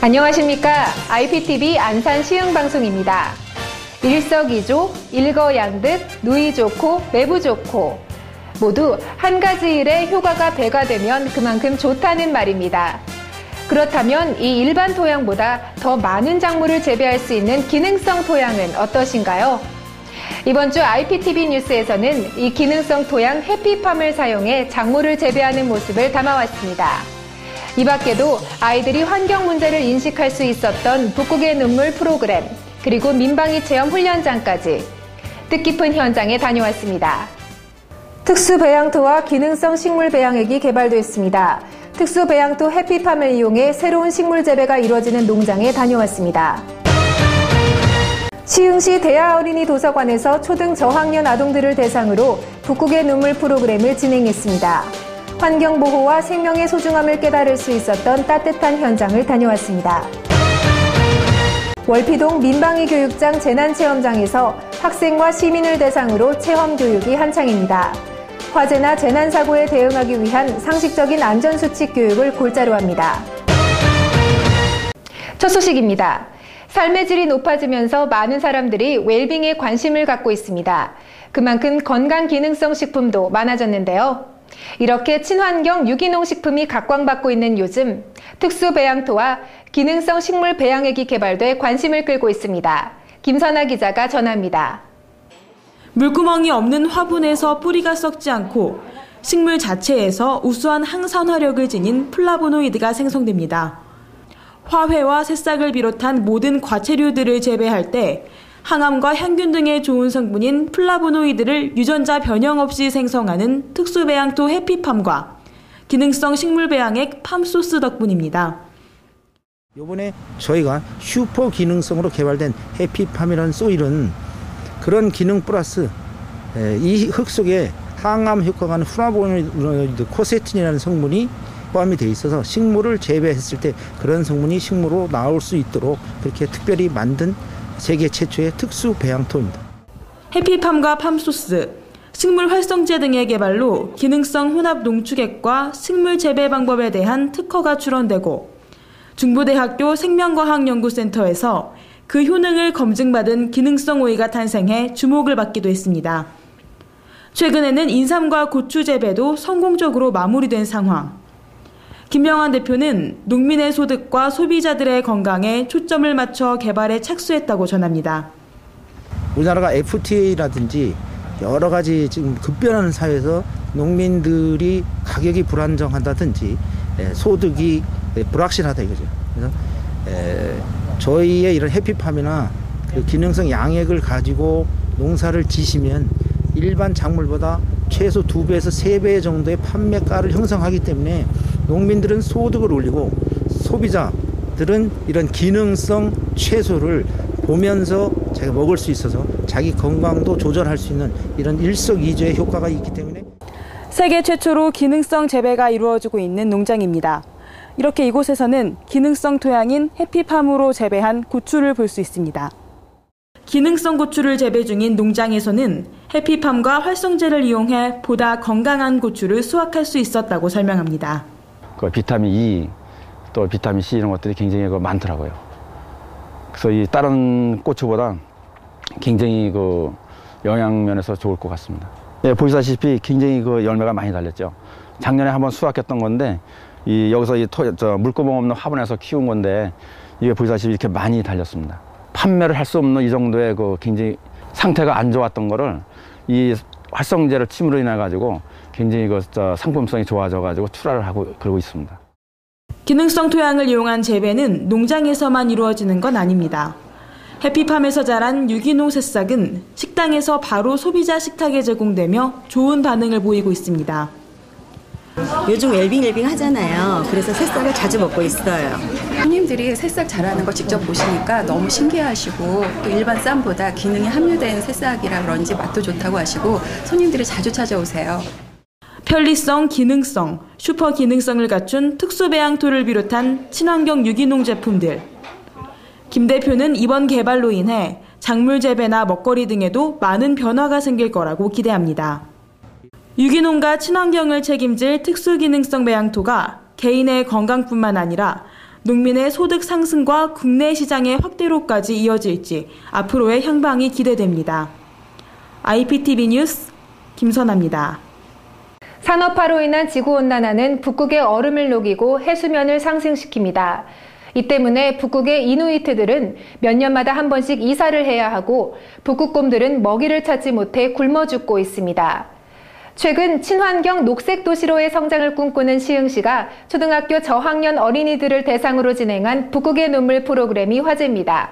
안녕하십니까. IPTV 안산 시흥방송입니다. 일석이조, 일거양득, 누이 좋고 매부 좋고 모두 한 가지 일에 효과가 배가 되면 그만큼 좋다는 말입니다. 그렇다면 이 일반 토양보다 더 많은 작물을 재배할 수 있는 기능성 토양은 어떠신가요? 이번 주 IPTV 뉴스에서는 이 기능성 토양 해피팜을 사용해 작물을 재배하는 모습을 담아왔습니다. 이 밖에도 아이들이 환경 문제를 인식할 수 있었던 북극의 눈물 프로그램, 그리고 민방위 체험 훈련장까지 뜻깊은 현장에 다녀왔습니다. 특수배양토와 기능성 식물 배양액이 개발됐습니다. 특수배양토 해피팜을 이용해 새로운 식물 재배가 이루어지는 농장에 다녀왔습니다. 시흥시 대하어린이 도서관에서 초등 저학년 아동들을 대상으로 북극의 눈물 프로그램을 진행했습니다. 환경보호와 생명의 소중함을 깨달을 수 있었던 따뜻한 현장을 다녀왔습니다. 월피동 민방위 교육장 재난체험장에서 학생과 시민을 대상으로 체험교육이 한창입니다. 화재나 재난사고에 대응하기 위한 상식적인 안전수칙 교육을 골자로 합니다. 첫 소식입니다. 삶의 질이 높아지면서 많은 사람들이 웰빙에 관심을 갖고 있습니다. 그만큼 건강 기능성 식품도 많아졌는데요. 이렇게 친환경 유기농 식품이 각광받고 있는 요즘 특수배양토와 기능성 식물 배양액이 개발돼 관심을 끌고 있습니다. 김선아 기자가 전합니다. 물구멍이 없는 화분에서 뿌리가 썩지 않고 식물 자체에서 우수한 항산화력을 지닌 플라보노이드가 생성됩니다. 화훼와 새싹을 비롯한 모든 과체류들을 재배할 때 항암과 향균 등의 좋은 성분인 플라보노이드를 유전자 변형 없이 생성하는 특수배양토 해피팜과 기능성 식물 배양액 팜소스 덕분입니다. 이번에 저희가 슈퍼 기능성으로 개발된 해피팜이라는 소일은 그런 기능 플러스 이 흙 속에 항암 효과가 있는 플라보노이드 코세틴이라는 성분이 포함이 되어 있어서 식물을 재배했을 때 그런 성분이 식물로 나올 수 있도록 그렇게 특별히 만든 세계 최초의 특수 배양토입니다. 해피팜과 팜소스, 식물 활성제 등의 개발로 기능성 혼합 농축액과 식물 재배 방법에 대한 특허가 출원되고 중부대학교 생명과학연구센터에서 그 효능을 검증받은 기능성 오이가 탄생해 주목을 받기도 했습니다. 최근에는 인삼과 고추 재배도 성공적으로 마무리된 상황. 김명환 대표는 농민의 소득과 소비자들의 건강에 초점을 맞춰 개발에 착수했다고 전합니다. 우리나라가 FTA라든지 여러 가지 지금 급변하는 사회에서 농민들이 가격이 불안정하다든지 소득이 불확실하다 이거죠. 그래서 저희의 이런 해피팜이나 그 기능성 양액을 가지고 농사를 지시면 일반 작물보다 최소 2배에서 3배 정도의 판매가를 형성하기 때문에 농민들은 소득을 올리고 소비자들은 이런 기능성 채소를 보면서 자기가 먹을 수 있어서 자기 건강도 조절할 수 있는 이런 일석이조의 효과가 있기 때문에 세계 최초로 기능성 재배가 이루어지고 있는 농장입니다. 이렇게 이곳에서는 기능성 토양인 해피팜으로 재배한 고추를 볼 수 있습니다. 기능성 고추를 재배 중인 농장에서는 해피팜과 활성제를 이용해 보다 건강한 고추를 수확할 수 있었다고 설명합니다. 그 비타민 E, 또 비타민 C 이런 것들이 굉장히 많더라고요. 그래서 이 다른 고추보다 굉장히 그 영양면에서 좋을 것 같습니다. 예, 보시다시피 굉장히 그 열매가 많이 달렸죠. 작년에 한번 수확했던 건데 여기서 물구멍 없는 화분에서 키운 건데 이게 보시다시피 이렇게 많이 달렸습니다. 판매를 할 수 없는 이 정도의 그 굉장히 상태가 안 좋았던 거를 이 활성제를 침으로 인해 가지고 굉장히 상품성이 좋아져 가지고 출하를 하고 그러고 있습니다. 기능성 토양을 이용한 재배는 농장에서만 이루어지는 건 아닙니다. 해피팜에서 자란 유기농 새싹은 식당에서 바로 소비자 식탁에 제공되며 좋은 반응을 보이고 있습니다. 요즘 웰빙 하잖아요. 그래서 새싹을 자주 먹고 있어요. 손님들이 새싹 자라는 거 직접 보시니까 너무 신기해하시고 또 일반 쌈보다 기능이 함유된 새싹이라 그런지 맛도 좋다고 하시고 손님들이 자주 찾아오세요. 편리성, 기능성, 슈퍼 기능성을 갖춘 특수배양토를 비롯한 친환경 유기농 제품들. 김 대표는 이번 개발로 인해 작물 재배나 먹거리 등에도 많은 변화가 생길 거라고 기대합니다. 유기농과 친환경을 책임질 특수기능성 배양토가 개인의 건강뿐만 아니라 농민의 소득 상승과 국내 시장의 확대로까지 이어질지 앞으로의 향방이 기대됩니다. IPTV 뉴스 김선아입니다. 산업화로 인한 지구온난화는 북극의 얼음을 녹이고 해수면을 상승시킵니다. 이 때문에 북극의 이누이트들은 몇 년마다 한 번씩 이사를 해야 하고 북극곰들은 먹이를 찾지 못해 굶어 죽고 있습니다. 최근 친환경 녹색 도시로의 성장을 꿈꾸는 시흥시가 초등학교 저학년 어린이들을 대상으로 진행한 북극의 눈물 프로그램이 화제입니다.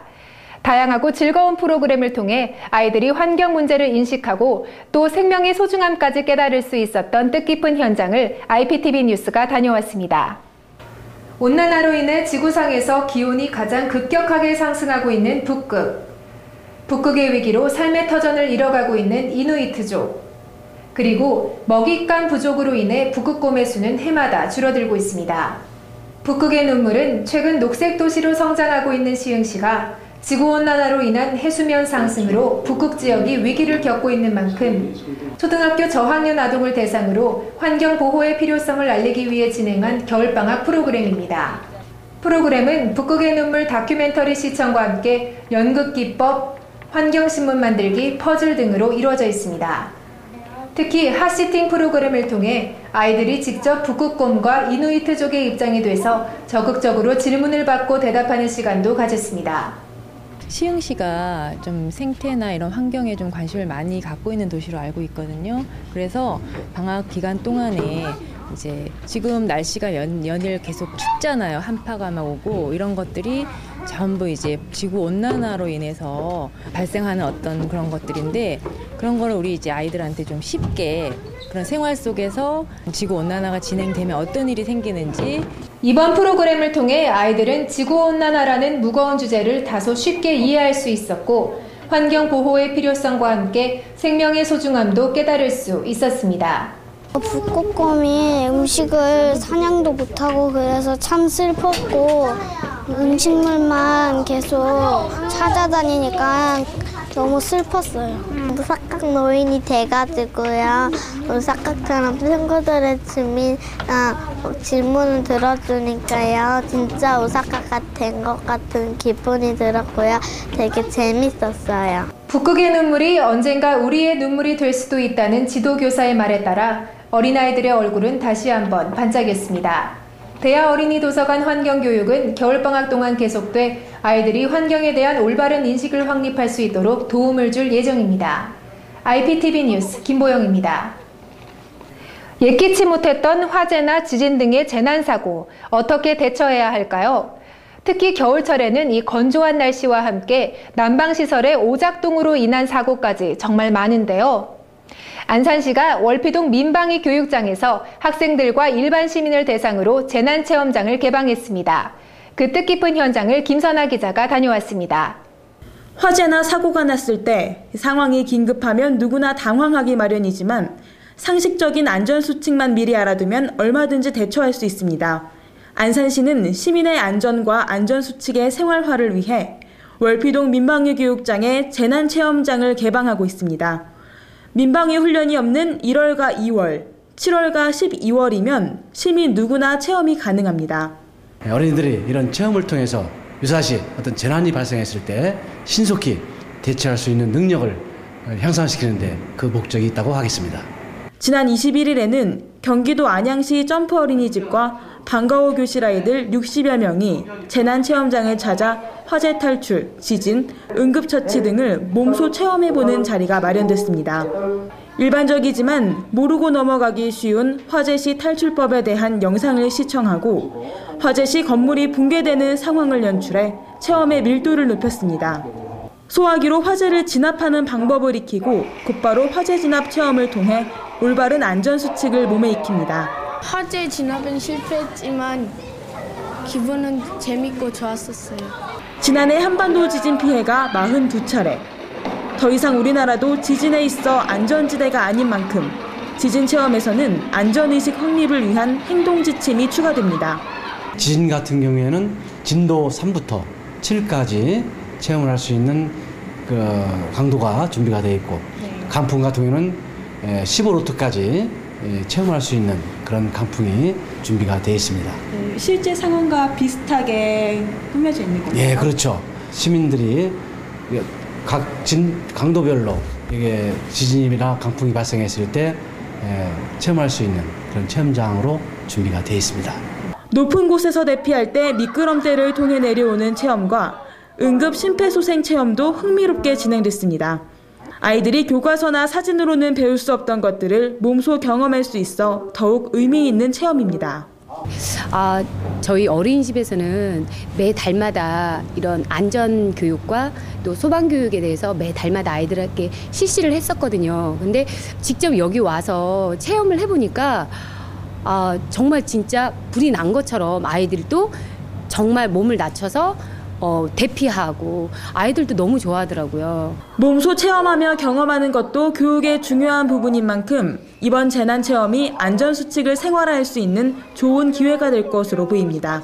다양하고 즐거운 프로그램을 통해 아이들이 환경 문제를 인식하고 또 생명의 소중함까지 깨달을 수 있었던 뜻깊은 현장을 IPTV 뉴스가 다녀왔습니다. 온난화로 인해 지구상에서 기온이 가장 급격하게 상승하고 있는 북극. 북극의 위기로 삶의 터전을 잃어가고 있는 이누이트족. 그리고 먹잇감 부족으로 인해 북극곰의 수는 해마다 줄어들고 있습니다. 북극의 눈물은 최근 녹색 도시로 성장하고 있는 시흥시가 지구온난화로 인한 해수면 상승으로 북극 지역이 위기를 겪고 있는 만큼 초등학교 저학년 아동을 대상으로 환경 보호의 필요성을 알리기 위해 진행한 겨울방학 프로그램입니다. 프로그램은 북극의 눈물 다큐멘터리 시청과 함께 연극 기법, 환경신문 만들기, 퍼즐 등으로 이루어져 있습니다. 특히 핫시팅 프로그램을 통해 아이들이 직접 북극곰과 이누이트족의 입장이 돼서 적극적으로 질문을 받고 대답하는 시간도 가졌습니다. 시흥시가 좀 생태나 이런 환경에 좀 관심을 많이 갖고 있는 도시로 알고 있거든요. 그래서 방학 기간 동안에 이제 지금 날씨가 연일 계속 춥잖아요. 한파가 막 오고 이런 것들이 전부 이제 지구 온난화로 인해서 발생하는 어떤 그런 것들인데 그런 거를 우리 이제 아이들한테 좀 쉽게 그런 생활 속에서 지구 온난화가 진행되면 어떤 일이 생기는지 이번 프로그램을 통해 아이들은 지구온난화라는 무거운 주제를 다소 쉽게 이해할 수 있었고 환경 보호의 필요성과 함께 생명의 소중함도 깨달을 수 있었습니다. 북극곰이 음식을 사냥도 못하고 그래서 참 슬펐고 음식물만 계속 찾아다니니까 너무 슬펐어요. 우사각 노인이 돼가지고요. 우사각처럼 친구들의 질문을 들어주니까요. 진짜 우사각가 된 것 같은 기분이 들었고요. 되게 재밌었어요. 북극의 눈물이 언젠가 우리의 눈물이 될 수도 있다는 지도교사의 말에 따라 어린아이들의 얼굴은 다시 한번 반짝였습니다. 대하 어린이 도서관 환경교육은 겨울방학 동안 계속돼 아이들이 환경에 대한 올바른 인식을 확립할 수 있도록 도움을 줄 예정입니다. IPTV 뉴스 김보영입니다. 예기치 못했던 화재나 지진 등의 재난사고, 어떻게 대처해야 할까요? 특히 겨울철에는 이 건조한 날씨와 함께 난방시설의 오작동으로 인한 사고까지 정말 많은데요. 안산시가 월피동 민방위 교육장에서 학생들과 일반 시민을 대상으로 재난체험장을 개방했습니다. 그 뜻깊은 현장을 김선아 기자가 다녀왔습니다. 화재나 사고가 났을 때 상황이 긴급하면 누구나 당황하기 마련이지만 상식적인 안전수칙만 미리 알아두면 얼마든지 대처할 수 있습니다. 안산시는 시민의 안전과 안전수칙의 생활화를 위해 월피동 민방위 교육장에 재난체험장을 개방하고 있습니다. 민방위 훈련이 없는 1월과 2월, 7월과 12월이면 시민 누구나 체험이 가능합니다. 어린이들이 이런 체험을 통해서 유사시 어떤 재난이 발생했을 때 신속히 대처할 수 있는 능력을 향상시키는 데 그 목적이 있다고 하겠습니다. 지난 21일에는 경기도 안양시 점프 어린이집과 방과후 교실 아이들 60여 명이 재난체험장을 찾아 화재 탈출, 지진, 응급처치 등을 몸소 체험해보는 자리가 마련됐습니다. 일반적이지만 모르고 넘어가기 쉬운 화재 시 탈출법에 대한 영상을 시청하고 화재 시 건물이 붕괴되는 상황을 연출해 체험의 밀도를 높였습니다. 소화기로 화재를 진압하는 방법을 익히고 곧바로 화재 진압 체험을 통해 올바른 안전수칙을 몸에 익힙니다. 화재 진압은 실패했지만 기분은 재밌고 좋았었어요. 지난해 한반도 지진 피해가 42차례. 더 이상 우리나라도 지진에 있어 안전지대가 아닌 만큼 지진 체험에서는 안전의식 확립을 위한 행동지침이 추가됩니다. 지진 같은 경우에는 진도 3부터 7까지 체험을 할 수 있는 그 강도가 준비가 되어 있고 강풍 같은 경우는 15로트까지 체험할 수 있는 그런 강풍이 준비가 되어 있습니다. 좀 실제 상황과 비슷하게 꾸며져 있는 건가요? 예, 그렇죠. 시민들이 각 강도별로 이게 지진이나 강풍이 발생했을 때 체험할 수 있는 그런 체험장으로 준비가 되어 있습니다. 높은 곳에서 대피할 때 미끄럼대를 통해 내려오는 체험과 응급 심폐소생 체험도 흥미롭게 진행됐습니다. 아이들이 교과서나 사진으로는 배울 수 없던 것들을 몸소 경험할 수 있어 더욱 의미 있는 체험입니다. 저희 어린이집에서는 매 달마다 이런 안전 교육과 또 소방 교육에 대해서 매 달마다 아이들에게 실시를 했었거든요. 근데 직접 여기 와서 체험을 해보니까 정말 진짜 불이 난 것처럼 아이들도 정말 몸을 낮춰서 대피하고 아이들도 너무 좋아하더라고요. 몸소 체험하며 경험하는 것도 교육의 중요한 부분인 만큼 이번 재난체험이 안전수칙을 생활화할 수 있는 좋은 기회가 될 것으로 보입니다.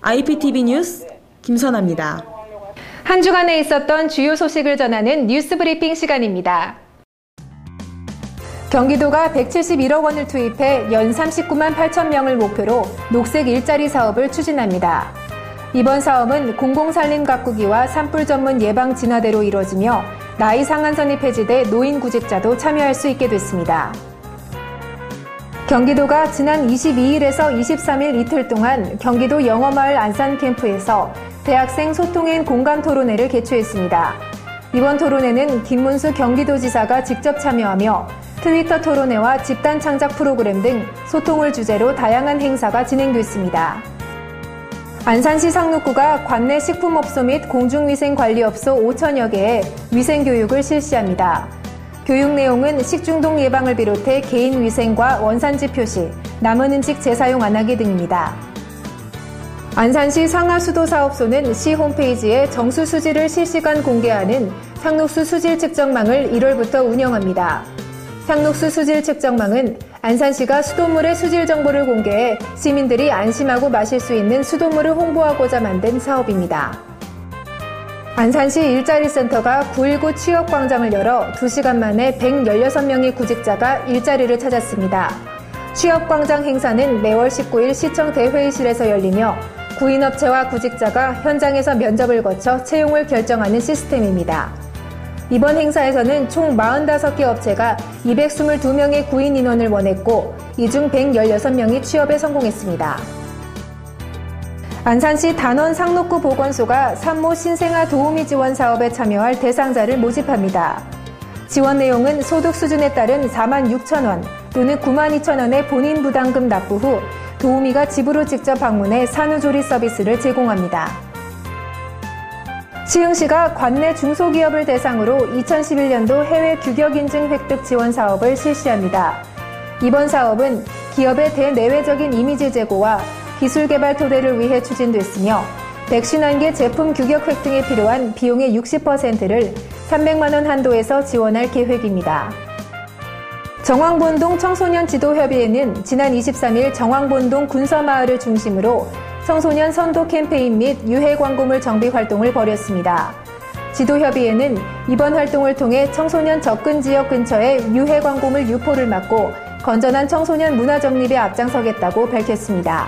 IPTV 뉴스 김선아입니다. 한 주간에 있었던 주요 소식을 전하는 뉴스 브리핑 시간입니다. 경기도가 171억 원을 투입해 연 39만 8천 명을 목표로 녹색 일자리 사업을 추진합니다. 이번 사업은 공공산림 가꾸기와 산불 전문 예방 진화대로 이루어지며 나이 상한선이 폐지돼 노인 구직자도 참여할 수 있게 됐습니다. 경기도가 지난 22일에서 23일 이틀 동안 경기도 영어마을 안산캠프에서 대학생 소통인 공감 토론회를 개최했습니다. 이번 토론회는 김문수 경기도지사가 직접 참여하며 트위터 토론회와 집단 창작 프로그램 등 소통을 주제로 다양한 행사가 진행됐습니다. 안산시 상록구가 관내 식품업소 및 공중위생관리업소 5천여 개의 위생교육을 실시합니다. 교육 내용은 식중독 예방을 비롯해 개인 위생과 원산지 표시, 남은 음식 재사용 안 하기 등입니다. 안산시 상하수도사업소는 시 홈페이지에 정수 수질을 실시간 공개하는 상록수 수질 측정망을 1월부터 운영합니다. 상록수 수질 측정망은 안산시가 수돗물의 수질 정보를 공개해 시민들이 안심하고 마실 수 있는 수돗물을 홍보하고자 만든 사업입니다. 안산시 일자리센터가 9.19 취업광장을 열어 2시간 만에 116명의 구직자가 일자리를 찾았습니다. 취업광장 행사는 매월 19일 시청 대회의실에서 열리며 구인업체와 구직자가 현장에서 면접을 거쳐 채용을 결정하는 시스템입니다. 이번 행사에서는 총 45개 업체가 222명의 구인 인원을 원했고 이 중 116명이 취업에 성공했습니다. 안산시 단원 상록구 보건소가 산모 신생아 도우미 지원 사업에 참여할 대상자를 모집합니다. 지원 내용은 소득 수준에 따른 46,000원 또는 92,000원의 본인 부담금 납부 후 도우미가 집으로 직접 방문해 산후조리 서비스를 제공합니다. 시흥시가 관내 중소기업을 대상으로 2011년도 해외 규격 인증 획득 지원 사업을 실시합니다. 이번 사업은 기업의 대내외적인 이미지 제고와 기술 개발 토대를 위해 추진됐으며 151개 제품 규격 획득에 필요한 비용의 60%를 300만 원 한도에서 지원할 계획입니다. 정황본동 청소년 지도협의회는 지난 23일 정황본동 군서마을을 중심으로 청소년 선도 캠페인 및 유해 광고물 정비 활동을 벌였습니다. 지도협의회는 이번 활동을 통해 청소년 접근 지역 근처에 유해 광고물 유포를 막고 건전한 청소년 문화 정립에 앞장서겠다고 밝혔습니다.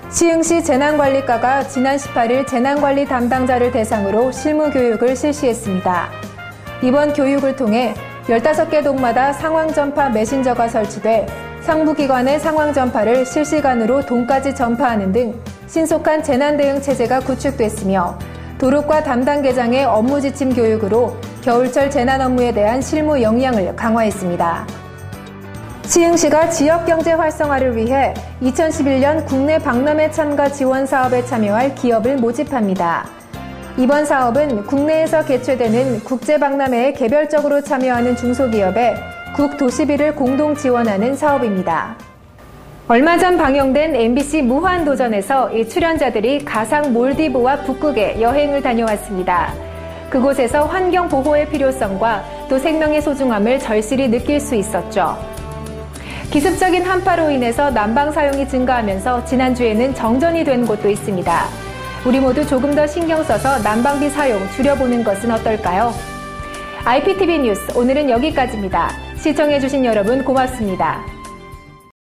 시흥시 재난관리과가 지난 18일 재난관리 담당자를 대상으로 실무교육을 실시했습니다. 이번 교육을 통해 15개 동마다 상황전파 메신저가 설치돼 상부기관의 상황전파를 실시간으로 동까지 전파하는 등 신속한 재난대응 체제가 구축됐으며 도로과 담당 계장의 업무 지침 교육으로 겨울철 재난 업무에 대한 실무 역량을 강화했습니다. 시흥시가 지역경제 활성화를 위해 2011년 국내 박람회 참가 지원 사업에 참여할 기업을 모집합니다. 이번 사업은 국내에서 개최되는 국제박람회에 개별적으로 참여하는 중소기업에 국도시비를 공동 지원하는 사업입니다. 얼마 전 방영된 MBC 무한도전에서 이 출연자들이 가상 몰디브와 북극에 여행을 다녀왔습니다. 그곳에서 환경 보호의 필요성과 또 생명의 소중함을 절실히 느낄 수 있었죠. 기습적인 한파로 인해서 난방 사용이 증가하면서 지난주에는 정전이 된 곳도 있습니다. 우리 모두 조금 더 신경 써서 난방비 사용 줄여보는 것은 어떨까요? IPTV 뉴스 오늘은 여기까지입니다. 시청해주신 여러분 고맙습니다.